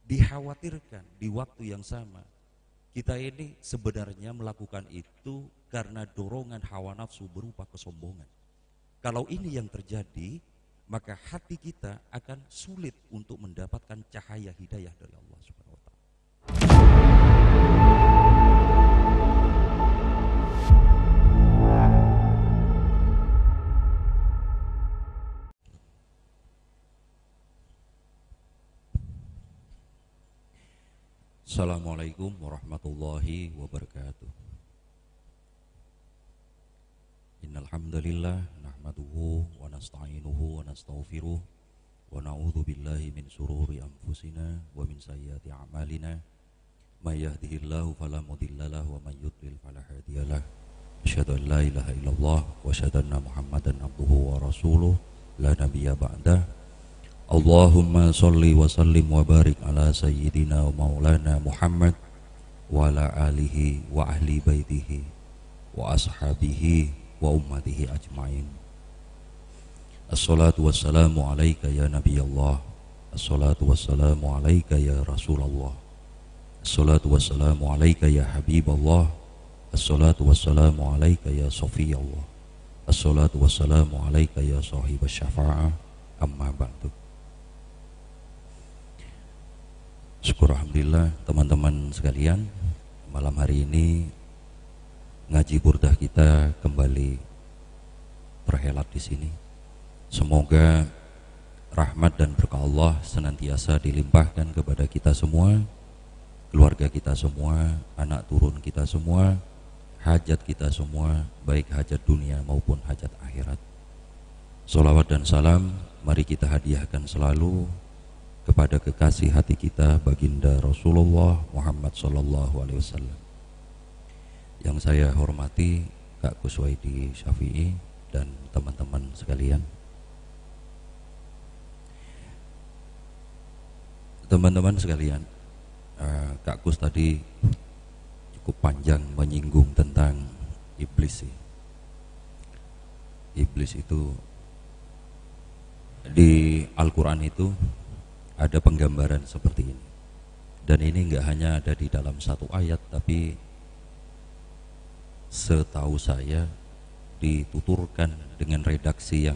Dikhawatirkan di waktu yang sama kita ini sebenarnya melakukan itu karena dorongan hawa nafsu berupa kesombongan. Kalau ini yang terjadi, maka hati kita akan sulit untuk mendapatkan cahaya hidayah dari Allah Subhanahu wa taala. Assalamualaikum warahmatullahi wabarakatuh. Innal hamdalillah nahmaduhu wa nasta'inuhu wa nastaghfiruh wa na'udzu billahi min shururi anfusina wa min sayyiati a'malina. May yahdihillahu fala mudhillalahu wa may yudlil fala hadiyalah. Asyhadu an la ilaha illallah wa asyhadu anna Muhammadan abduhu wa rasuluh la nabiyya ba'dah. Allahumma salli wa sallim wa barik ala sayyidina wa maulana Muhammad wa ala alihi wa ahli baitihi wa ashabihi wa ummatihi ajma'in. Assalatu wassalamu alaika ya Nabi Allah. Assalatu wassalamu alaika ya Rasulullah. Assalatu wassalamu alaika ya Habiballah. Assalatu wassalamu alaika ya Safiyallah. Assalatu wassalamu alaika ya sahibas syafa'ah. Amma ba'du. Syukur alhamdulillah teman-teman sekalian, malam hari ini ngaji burdah kita kembali terhelat di sini. Semoga rahmat dan berkah Allah senantiasa dilimpahkan kepada kita semua, keluarga kita semua, anak turun kita semua, hajat kita semua, baik hajat dunia maupun hajat akhirat. Sholawat dan salam mari kita hadiahkan selalu kepada kekasih hati kita baginda Rasulullah Muhammad sallallahu alaihi wasallam. Yang saya hormati Kak Kuswaidi Syafi'i dan teman-teman sekalian. Teman-teman sekalian, Kak Kus tadi cukup panjang menyinggung tentang iblis. Iblis itu di Al-Quran itu ada penggambaran seperti ini, dan ini enggak hanya ada di dalam satu ayat, tapi setahu saya dituturkan dengan redaksi yang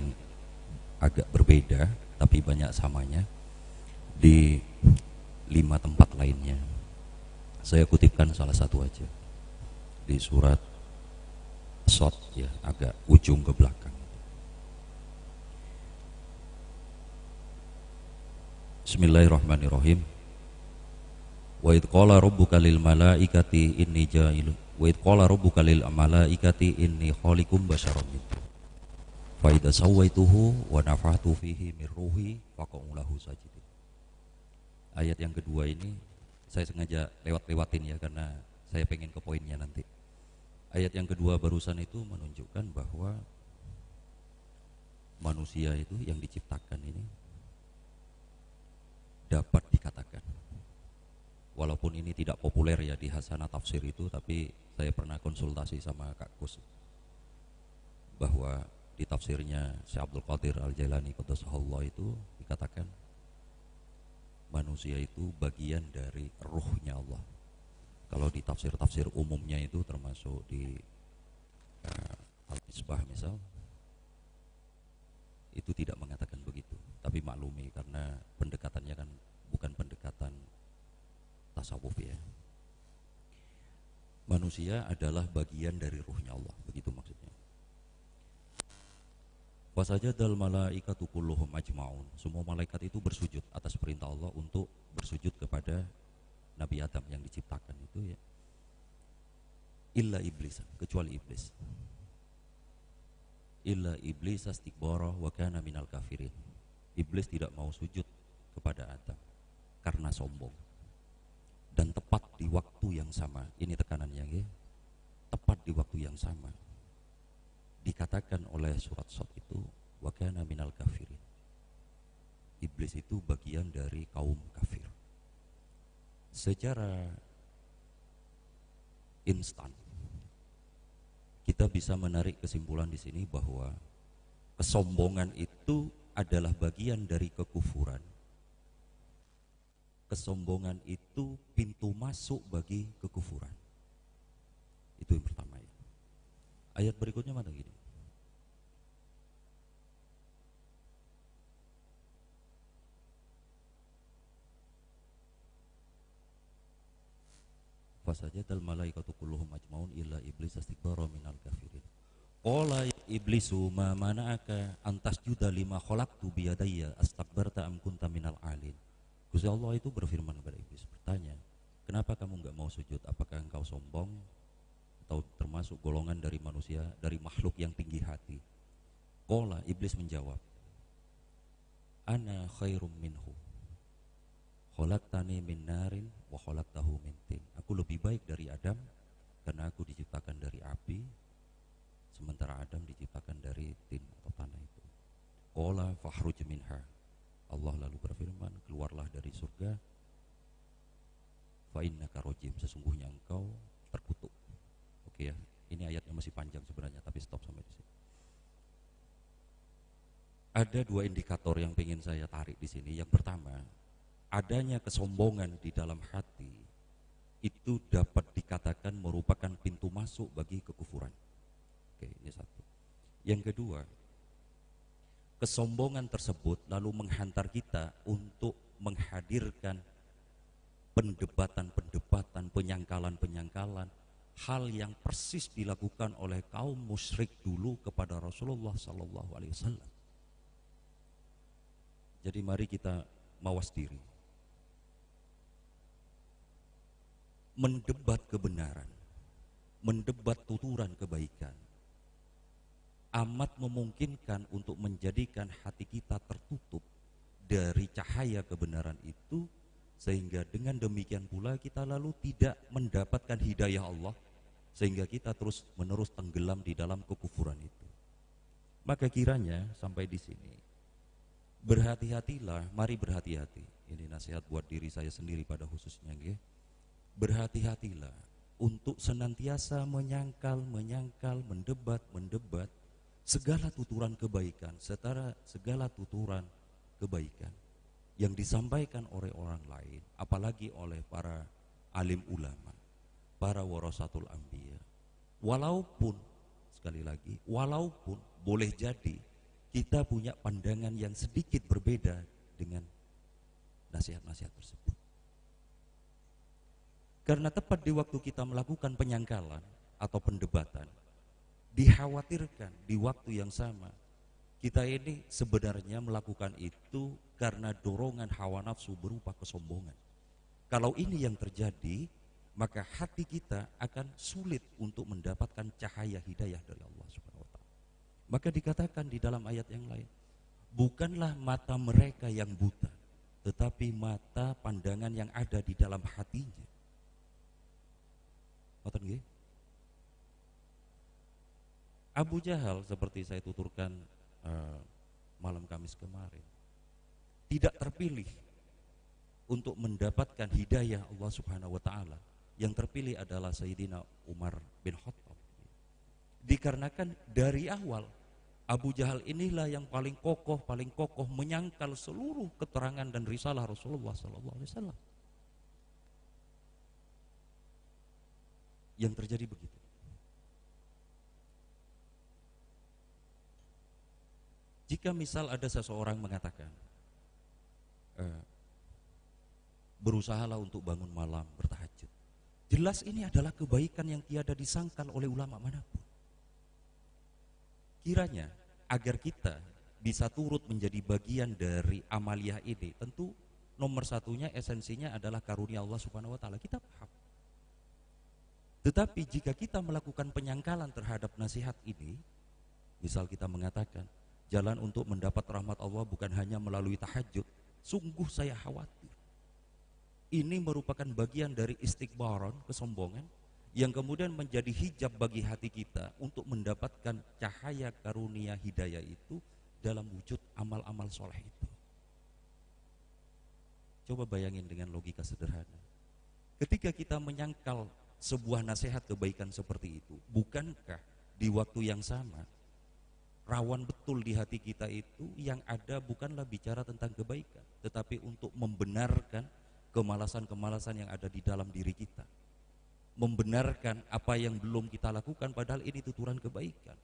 agak berbeda tapi banyak samanya di 5 tempat lainnya. Saya kutipkan salah satu aja di surat Shad, ya, agak ujung ke belakang. Bismillahirrahmanirrahim. Wa idh qala rabbuka lil malaikati inni ja'ilun wa idh qala rabbuka lil malaikati inni khaliqum basyaran min tin fa idza sawaituhu wa nafa'tu fihi min ruhi faqa'u lahu sajidin. Ayat yang kedua ini saya sengaja lewat-lewatin ya, karena saya pengen ke poinnya nanti. Ayat yang kedua barusan itu menunjukkan bahwa manusia itu yang diciptakan ini dapat dikatakan, walaupun ini tidak populer ya di hasanah tafsir itu, tapi saya pernah konsultasi sama Kak Kus bahwa di tafsirnya Syekh Abdul Qadir Al-Jailani Qaddasahullah itu dikatakan manusia itu bagian dari ruhnya Allah. Kalau di tafsir-tafsir umumnya itu termasuk di Al-Misbah misal, itu tidak mengatakan begitu. Tapi maklumi karena pendekatannya kan bukan pendekatan tasawuf ya. Manusia adalah bagian dari ruhnya Allah, begitu maksudnya. Wasajadal malaikatu kulluhum ajmaun. Semua malaikat itu bersujud atas perintah Allah untuk bersujud kepada Nabi Adam yang diciptakan itu ya. Illa iblis, kecuali iblis. Illa iblis astikbara wa kana minal kafirin. Iblis tidak mau sujud kepada Adam karena sombong. Dan tepat di waktu yang sama, ini tekanannya ya, tepat di waktu yang sama dikatakan oleh surat Shad itu wa kana minal kafirin. Iblis itu bagian dari kaum kafir. Secara instan kita bisa menarik kesimpulan di sini bahwa kesombongan itu adalah bagian dari kekufuran. kesombongan itu pintu masuk bagi kekufuran. Itu yang pertama ya. Ayat berikutnya mana gini? Fasajadal malaikatu kulluhum ajmaun illa iblis astikbara minal kafirin. Qala ya iblisu ma mana'aka antas juda lima khalaqtu biyadayya astakbarta am kunta minal alin. Gusti Allah itu berfirman kepada iblis, bertanya, kenapa kamu enggak mau sujud? Apakah engkau sombong atau termasuk golongan dari manusia, dari makhluk yang tinggi hati? Qala, iblis menjawab, ana khairum minhu khalaqtani min narin wa khalaqtahu min tin. Aku lebih baik dari Adam karena aku diciptakan dari api, sementara Adam diciptakan dari tin atau tanah itu. Qala fakhruj minha. Allah lalu berfirman, keluarlah dari surga. Fa innaka rajim, sesungguhnya engkau terkutuk. Oke ya, ini ayatnya masih panjang sebenarnya, tapi stop sampai di sini. Ada dua indikator yang ingin saya tarik di sini. Yang pertama, adanya kesombongan di dalam hati itu dapat dikatakan merupakan pintu masuk bagi kekufuran. Oke, ini satu. Yang kedua, kesombongan tersebut lalu menghantar kita untuk menghadirkan pendebatan-pendebatan, penyangkalan-penyangkalan, hal yang persis dilakukan oleh kaum musyrik dulu kepada Rasulullah Sallallahu Alaihi Wasallam. Jadi mari kita mawas diri, mendebat kebenaran, mendebat tuturan kebaikan, amat memungkinkan untuk menjadikan hati kita tertutup dari cahaya kebenaran itu, sehingga dengan demikian pula kita lalu tidak mendapatkan hidayah Allah, sehingga kita terus menerus tenggelam di dalam kekufuran itu. Maka kiranya sampai di sini, berhati-hatilah, mari berhati-hati. Ini nasihat buat diri saya sendiri pada khususnya, nggih. Berhati-hatilah untuk senantiasa menyangkal, mendebat segala tuturan kebaikan, segala tuturan kebaikan yang disampaikan oleh orang lain, apalagi oleh para alim ulama, para warasatul anbiya. Walaupun, sekali lagi, walaupun boleh jadi kita punya pandangan yang sedikit berbeda dengan nasihat-nasihat tersebut. Karena tepat di waktu kita melakukan penyangkalan atau pendebatan, dikhawatirkan di waktu yang sama kita ini sebenarnya melakukan itu karena dorongan hawa nafsu berupa kesombongan. Kalau ini yang terjadi, maka hati kita akan sulit untuk mendapatkan cahaya hidayah dari Allah Subhanahu wa taala. Maka dikatakan di dalam ayat yang lain, bukanlah mata mereka yang buta, tetapi mata pandangan yang ada di dalam hatinya. Ngoten nggih? Abu Jahal, seperti saya tuturkan malam Kamis kemarin, tidak terpilih untuk mendapatkan hidayah Allah Subhanahu wa taala. Yang terpilih adalah Sayyidina Umar bin Khattab. Dikarenakan dari awal Abu Jahal inilah yang paling kokoh menyangkal seluruh keterangan dan risalah Rasulullah sallallahu alaihi wasallam. Yang terjadi begitu. Jika misal ada seseorang mengatakan, berusahalah untuk bangun malam, bertahajud, jelas ini adalah kebaikan yang tiada disangkal oleh ulama manapun. Kiranya agar kita bisa turut menjadi bagian dari amaliyah ini, tentu nomor satunya, esensinya adalah karunia Allah Subhanahu wa taala, kita paham. Tetapi jika kita melakukan penyangkalan terhadap nasihat ini, misal kita mengatakan jalan untuk mendapat rahmat Allah bukan hanya melalui tahajud, sungguh saya khawatir ini merupakan bagian dari istikbaron, kesombongan, yang kemudian menjadi hijab bagi hati kita untuk mendapatkan cahaya karunia hidayah itu dalam wujud amal-amal soleh itu. Coba bayangin dengan logika sederhana, ketika kita menyangkal sebuah nasihat kebaikan seperti itu, bukankah di waktu yang sama rawan betul di hati kita itu yang ada bukanlah bicara tentang kebaikan, tetapi untuk membenarkan kemalasan-kemalasan yang ada di dalam diri kita, membenarkan apa yang belum kita lakukan padahal ini tuturan kebaikan,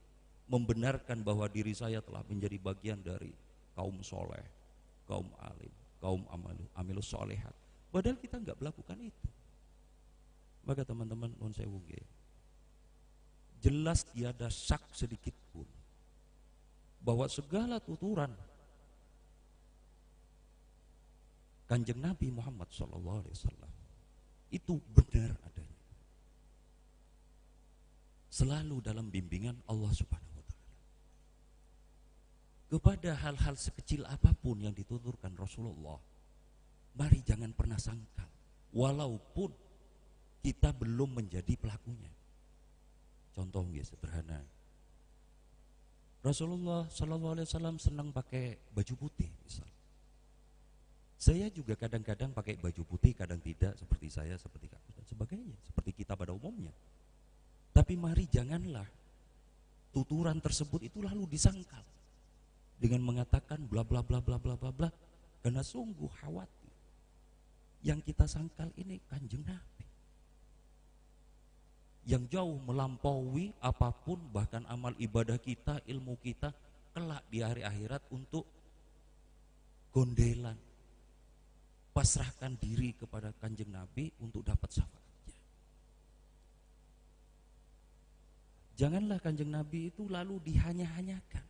membenarkan bahwa diri saya telah menjadi bagian dari kaum soleh, kaum alim, kaum amilus solehat, padahal kita nggak melakukan itu. Maka teman-teman non sewu, jelas tiada syak sedikit pun bahwa segala tuturan Kanjeng Nabi Muhammad SAW itu benar adanya, selalu dalam bimbingan Allah Subhanahu wa Ta'ala. Kepada hal-hal sekecil apapun yang dituturkan Rasulullah, mari jangan pernah sangkal, walaupun kita belum menjadi pelakunya. Contoh sederhana, Rasulullah SAW senang pakai baju putih misal. Saya juga kadang-kadang pakai baju putih, kadang tidak, seperti saya, seperti kamu dan sebagainya, seperti kita pada umumnya. Tapi mari janganlah tuturan tersebut itu lalu disangkal dengan mengatakan bla bla bla bla bla bla bla, karena sungguh khawatir yang kita sangkal ini Kanjeng Nabi yang jauh melampaui apapun, bahkan amal ibadah kita, ilmu kita kelak di hari akhirat untuk gondelan, pasrahkan diri kepada Kanjeng Nabi untuk dapat syafaatnya. Janganlah Kanjeng Nabi itu lalu dihanya-hanyakan.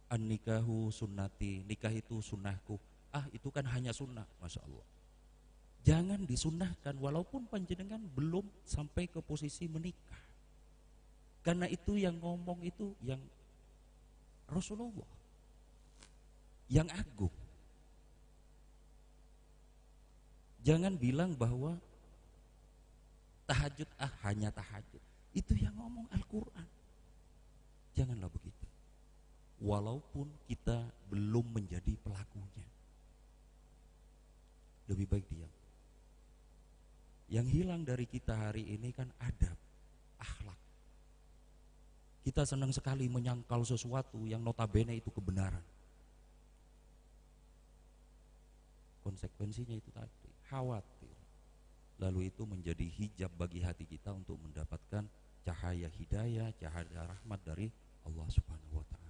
An-nikahu sunnati, nikah itu sunnahku. Itu kan hanya sunnah, Masya Allah. Jangan disunnahkan walaupun panjenengan belum sampai ke posisi menikah, karena itu yang ngomong itu yang Rasulullah yang agung. Jangan bilang bahwa tahajud hanya tahajud, itu yang ngomong Al-Quran. Janganlah begitu, walaupun kita belum menjadi pelakunya. Lebih baik diam. Yang hilang dari kita hari ini kan adab, akhlak. Kita senang sekali menyangkal sesuatu yang notabene itu kebenaran. Konsekuensinya itu tadi, khawatir. Lalu itu menjadi hijab bagi hati kita untuk mendapatkan cahaya hidayah, cahaya rahmat dari Allah Subhanahu wa Ta'ala.